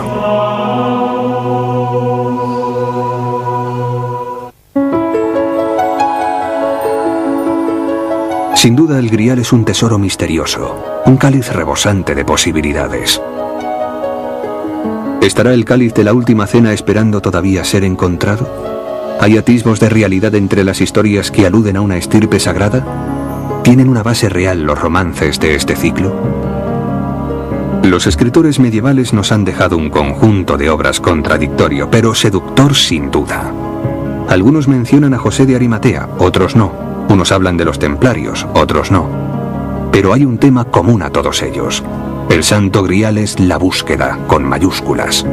Sin duda el Grial es un tesoro misterioso, un cáliz rebosante de posibilidades. ¿Estará el cáliz de la última cena esperando todavía ser encontrado? ¿Hay atisbos de realidad entre las historias que aluden a una estirpe sagrada? ¿Tienen una base real los romances de este ciclo? Los escritores medievales nos han dejado un conjunto de obras contradictorio, pero seductor sin duda. Algunos mencionan a José de Arimatea, otros no. Unos hablan de los templarios, otros no. Pero hay un tema común a todos ellos: El Santo Grial es la búsqueda, con mayúsculas.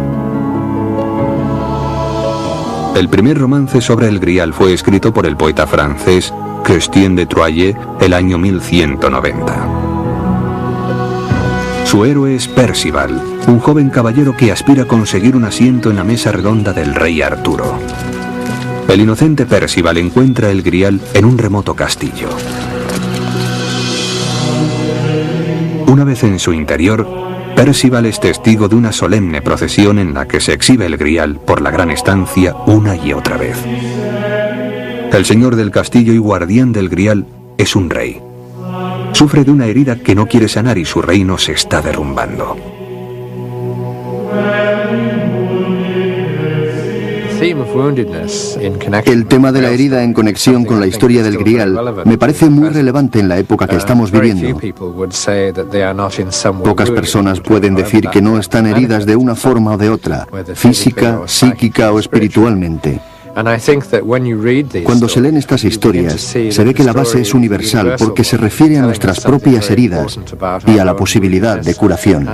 El primer romance sobre el Grial fue escrito por el poeta francés Christian de Troyes el año 1190. Su héroe es Percival, un joven caballero que aspira a conseguir un asiento en la mesa redonda del rey Arturo. El inocente Percival encuentra el Grial en un remoto castillo. Una vez en su interior, Percival es testigo de una solemne procesión en la que se exhibe el Grial por la gran estancia una y otra vez. El señor del castillo y guardián del Grial es un rey. Sufre de una herida que no quiere sanar y su reino se está derrumbando.
El tema de la herida en conexión con la historia del Grial me parece muy relevante en la época que estamos viviendo. Pocas personas pueden decir que no están heridas de una forma o de otra, física, psíquica o espiritualmente. Cuando se leen estas historias, se ve que la base es universal porque se refiere a nuestras propias heridas y a la posibilidad de curación.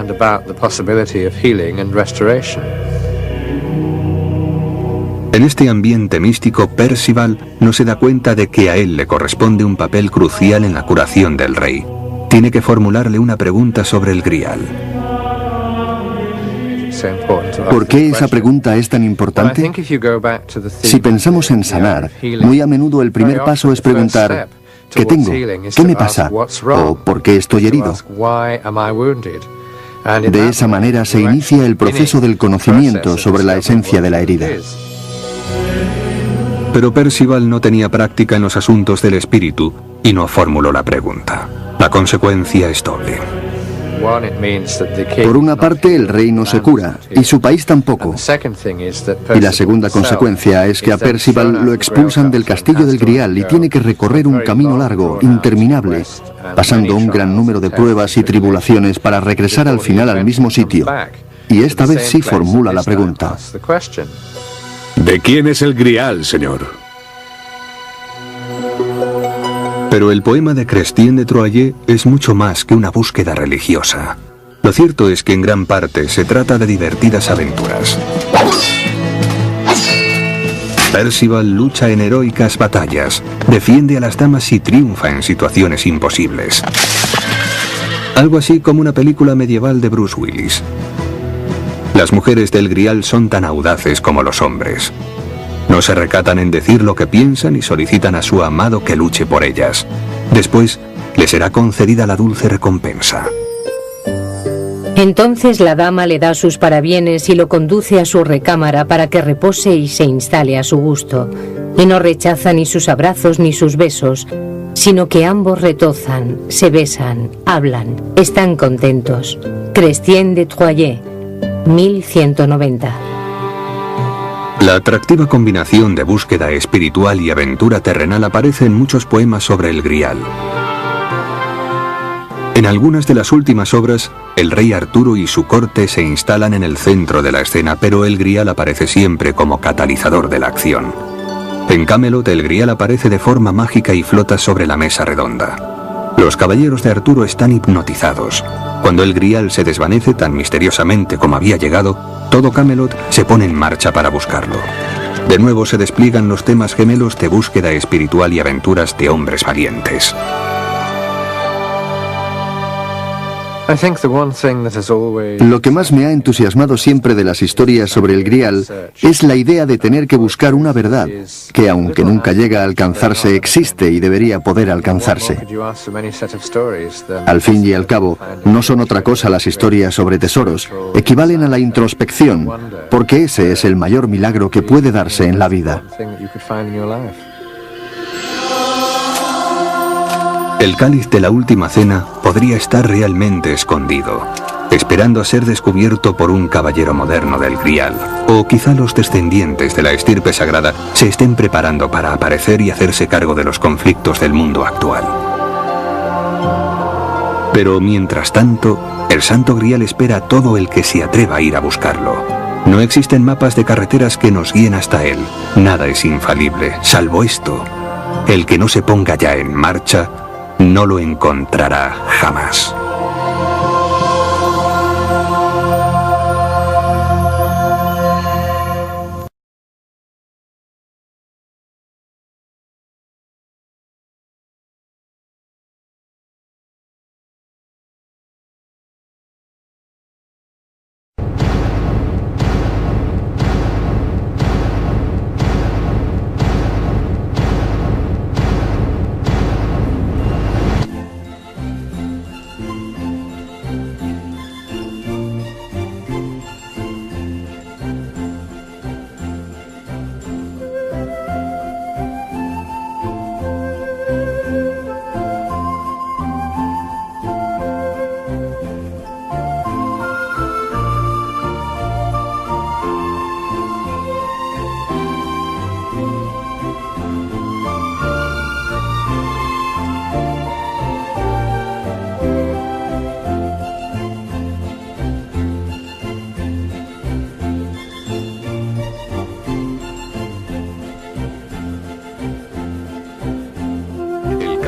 En este ambiente místico, Percival no se da cuenta de que a él le corresponde un papel crucial en la curación del rey. Tiene que formularle una pregunta sobre el Grial.
¿Por qué esa pregunta es tan importante? Si pensamos en sanar, muy a menudo el primer paso es preguntar, ¿qué tengo? ¿Qué me pasa? ¿O por qué estoy herido? De esa manera se inicia el proceso del conocimiento sobre la esencia de la herida.
Pero Percival no tenía práctica en los asuntos del espíritu y no formuló la pregunta. La consecuencia es doble.
Por una parte, el rey no se cura, y su país tampoco. Y la segunda consecuencia es que a Percival lo expulsan del castillo del Grial y tiene que recorrer un camino largo, interminable, pasando un gran número de pruebas y tribulaciones para regresar al final al mismo sitio. Y esta vez sí formula la pregunta.
¿De quién es el Grial, señor?
Pero el poema de Christian de Troyes es mucho más que una búsqueda religiosa. Lo cierto es que en gran parte se trata de divertidas aventuras. Percival lucha en heroicas batallas, defiende a las damas y triunfa en situaciones imposibles. Algo así como una película medieval de Bruce Willis. Las mujeres del Grial son tan audaces como los hombres. No se recatan en decir lo que piensan y solicitan a su amado que luche por ellas. Después, le será concedida la dulce recompensa.
Entonces la dama le da sus parabienes y lo conduce a su recámara para que repose y se instale a su gusto. Y no rechaza ni sus abrazos ni sus besos, sino que ambos retozan, se besan, hablan, están contentos. Christian de Troyes, 1190.
La atractiva combinación de búsqueda espiritual y aventura terrenal aparece en muchos poemas sobre el Grial. En algunas de las últimas obras, el rey Arturo y su corte se instalan en el centro de la escena, pero el Grial aparece siempre como catalizador de la acción. En Camelot, el Grial aparece de forma mágica y flota sobre la mesa redonda. Los caballeros de Arturo están hipnotizados. Cuando el Grial se desvanece tan misteriosamente como había llegado, todo Camelot se pone en marcha para buscarlo. De nuevo se despliegan los temas gemelos de búsqueda espiritual y aventuras de hombres valientes.
Lo que más me ha entusiasmado siempre de las historias sobre el Grial es la idea de tener que buscar una verdad que, aunque nunca llega a alcanzarse, existe y debería poder alcanzarse. Al fin y al cabo, no son otra cosa las historias sobre tesoros, equivalen a la introspección, porque ese es el mayor milagro que puede darse en la vida.
El cáliz de la última cena podría estar realmente escondido, esperando a ser descubierto por un caballero moderno del Grial, o quizá los descendientes de la estirpe sagrada se estén preparando para aparecer y hacerse cargo de los conflictos del mundo actual. Pero mientras tanto, el Santo Grial espera a todo el que se atreva a ir a buscarlo. No existen mapas de carreteras que nos guíen hasta él. Nada es infalible, salvo esto. El que no se ponga ya en marcha no lo encontrará jamás.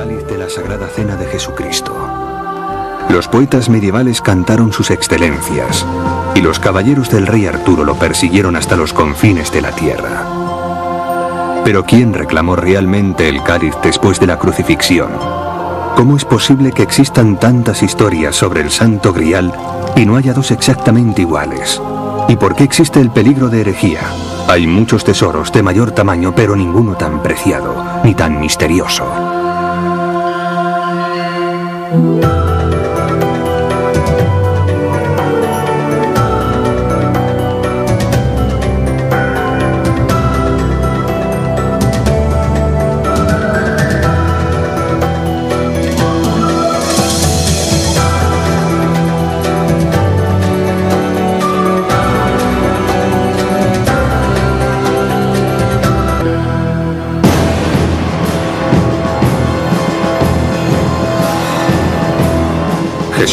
cáliz de la Sagrada Cena de Jesucristo. Los poetas medievales cantaron sus excelencias, y los caballeros del rey Arturo lo persiguieron hasta los confines de la tierra. Pero ¿quién reclamó realmente el cáliz después de la crucifixión? ¿Cómo es posible que existan tantas historias sobre el Santo Grial y no haya dos exactamente iguales? ¿Y por qué existe el peligro de herejía? Hay muchos tesoros de mayor tamaño, pero ninguno tan preciado, ni tan misterioso.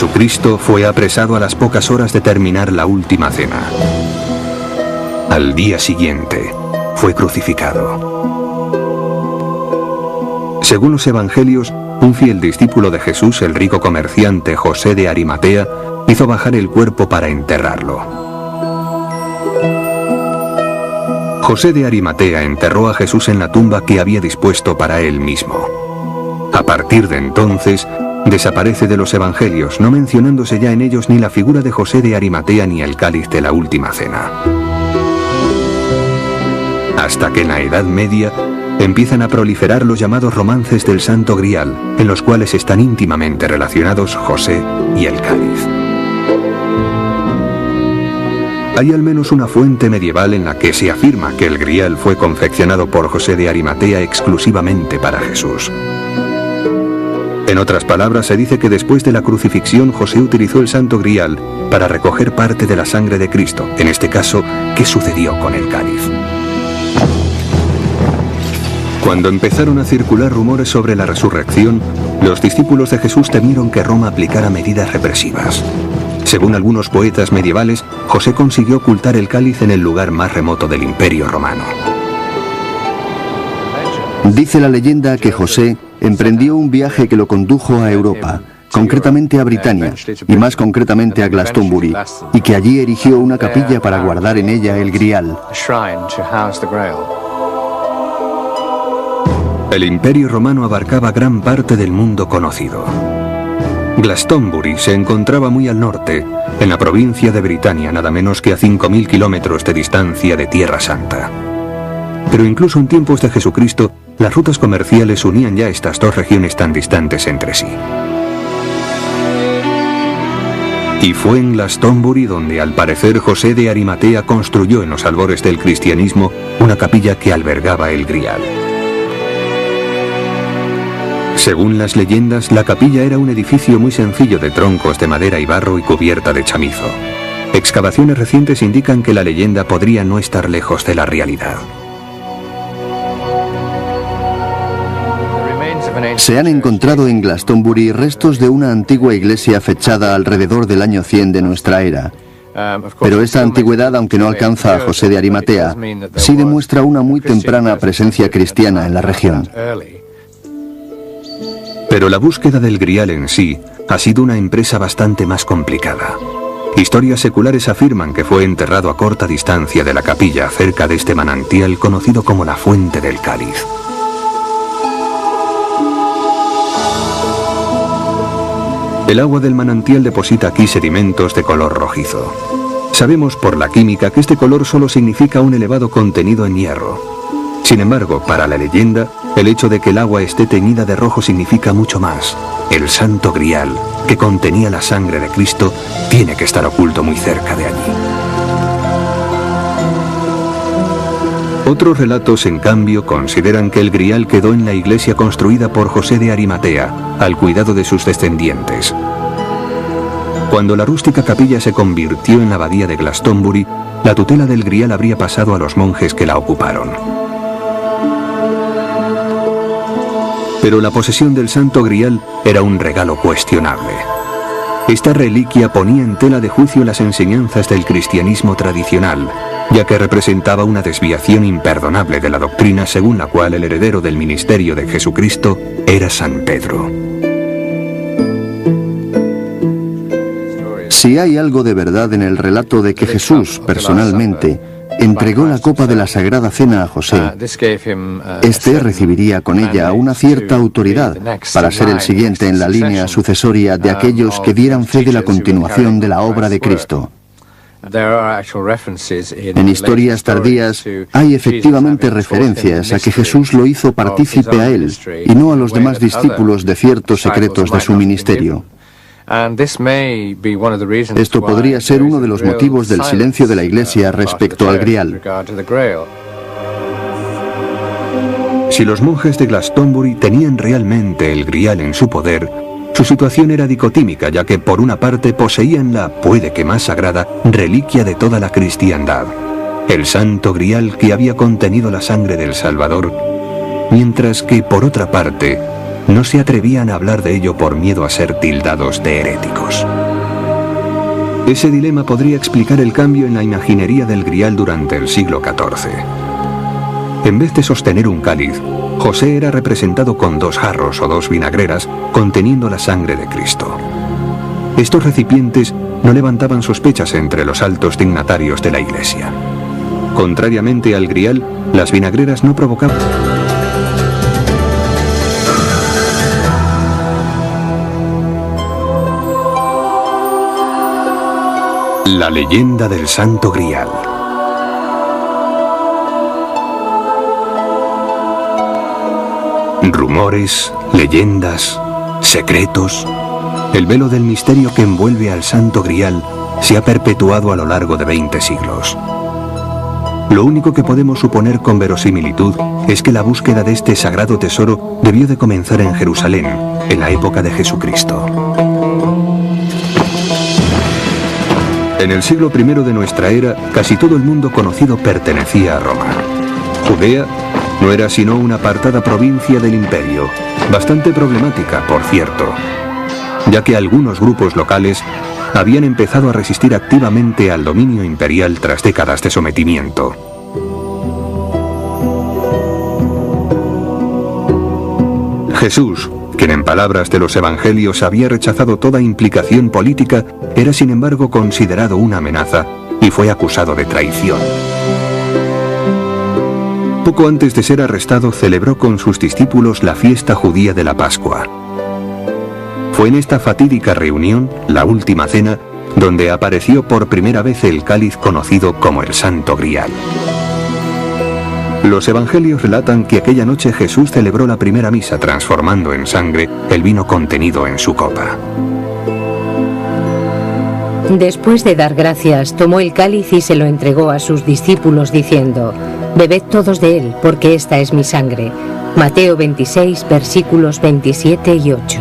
Jesucristo fue apresado a las pocas horas de terminar la última cena. Al día siguiente, fue crucificado. Según los evangelios, un fiel discípulo de Jesús, el rico comerciante José de Arimatea, hizo bajar el cuerpo para enterrarlo. José de Arimatea enterró a Jesús en la tumba que había dispuesto para él mismo. A partir de entonces, desaparece de los evangelios, no mencionándose ya en ellos ni la figura de José de Arimatea ni el cáliz de la última cena. Hasta que en la Edad Media empiezan a proliferar los llamados romances del Santo Grial, en los cuales están íntimamente relacionados José y el cáliz. Hay al menos una fuente medieval en la que se afirma que el Grial fue confeccionado por José de Arimatea exclusivamente para Jesús. En otras palabras, se dice que después de la crucifixión José utilizó el Santo Grial para recoger parte de la sangre de Cristo. En este caso, ¿qué sucedió con el cáliz? Cuando empezaron a circular rumores sobre la resurrección, los discípulos de Jesús temieron que Roma aplicara medidas represivas. Según algunos poetas medievales, José consiguió ocultar el cáliz en el lugar más remoto del Imperio Romano.
Dice la leyenda que José emprendió un viaje que lo condujo a Europa, concretamente a Britania, y más concretamente a Glastonbury, y que allí erigió una capilla para guardar en ella el Grial.
El Imperio Romano abarcaba gran parte del mundo conocido. Glastonbury se encontraba muy al norte, en la provincia de Britania, nada menos que a 5.000 kilómetros de distancia de Tierra Santa. Pero incluso en tiempos de Jesucristo, las rutas comerciales unían ya estas dos regiones tan distantes entre sí. Y fue en Glastonbury donde, al parecer, José de Arimatea construyó en los albores del cristianismo una capilla que albergaba el Grial. Según las leyendas, la capilla era un edificio muy sencillo de troncos de madera y barro y cubierta de chamizo. Excavaciones recientes indican que la leyenda podría no estar lejos de la realidad.
Se han encontrado en Glastonbury restos de una antigua iglesia fechada alrededor del año 100 de nuestra era. Pero esa antigüedad, aunque no alcanza a José de Arimatea, sí demuestra una muy temprana presencia cristiana en la región.
Pero la búsqueda del Grial en sí ha sido una empresa bastante más complicada. Historias seculares afirman que fue enterrado a corta distancia de la capilla, cerca de este manantial conocido como la Fuente del Cáliz. El agua del manantial deposita aquí sedimentos de color rojizo. Sabemos por la química que este color solo significa un elevado contenido en hierro. Sin embargo, para la leyenda, el hecho de que el agua esté teñida de rojo significa mucho más. El Santo Grial, que contenía la sangre de Cristo, tiene que estar oculto muy cerca de allí. Otros relatos, en cambio, consideran que el Grial quedó en la iglesia construida por José de Arimatea, al cuidado de sus descendientes. Cuando la rústica capilla se convirtió en la abadía de Glastonbury, la tutela del Grial habría pasado a los monjes que la ocuparon. Pero la posesión del Santo Grial era un regalo cuestionable. Esta reliquia ponía en tela de juicio las enseñanzas del cristianismo tradicional ya que representaba una desviación imperdonable de la doctrina según la cual el heredero del ministerio de Jesucristo era San Pedro.
Si hay algo de verdad en el relato de que Jesús, personalmente, entregó la copa de la Sagrada Cena a José, este recibiría con ella una cierta autoridad para ser el siguiente en la línea sucesoria de aquellos que dieran fe de la continuación de la obra de Cristo. En historias tardías hay efectivamente referencias a que Jesús lo hizo partícipe a él y no a los demás discípulos de ciertos secretos de su ministerio. Esto podría ser uno de los motivos del silencio de la Iglesia respecto al Grial.
Si los monjes de Glastonbury tenían realmente el Grial en su poder, su situación era dicotímica, ya que por una parte poseían la, puede que más sagrada, reliquia de toda la cristiandad, el Santo Grial que había contenido la sangre del Salvador, mientras que por otra parte no se atrevían a hablar de ello por miedo a ser tildados de heréticos. Ese dilema podría explicar el cambio en la imaginería del Grial durante el siglo XIV. En vez de sostener un cáliz, José era representado con 2 jarros o 2 vinagreras conteniendo la sangre de Cristo. Estos recipientes no levantaban sospechas entre los altos dignatarios de la Iglesia. Contrariamente al Grial, las vinagreras no provocaban... La leyenda del Santo Grial. Rumores, leyendas, secretos. El velo del misterio que envuelve al Santo Grial se ha perpetuado a lo largo de 20 siglos. Lo único que podemos suponer con verosimilitud es que la búsqueda de este sagrado tesoro debió de comenzar en Jerusalén, en la época de Jesucristo. En el siglo I de nuestra era, casi todo el mundo conocido pertenecía a Roma. Judea no era sino una apartada provincia del imperio, bastante problemática, por cierto, ya que algunos grupos locales habían empezado a resistir activamente al dominio imperial tras décadas de sometimiento. Jesús, quien en palabras de los evangelios había rechazado toda implicación política, era sin embargo considerado una amenaza y fue acusado de traición. Poco antes de ser arrestado, celebró con sus discípulos la fiesta judía de la Pascua. Fue en esta fatídica reunión, la última cena, donde apareció por primera vez el cáliz conocido como el Santo Grial. Los evangelios relatan que aquella noche Jesús celebró la primera misa transformando en sangre el vino contenido en su copa.
Después de dar gracias, tomó el cáliz y se lo entregó a sus discípulos diciendo: «Bebed todos de él, porque esta es mi sangre». Mateo 26, versículos 27 y 8.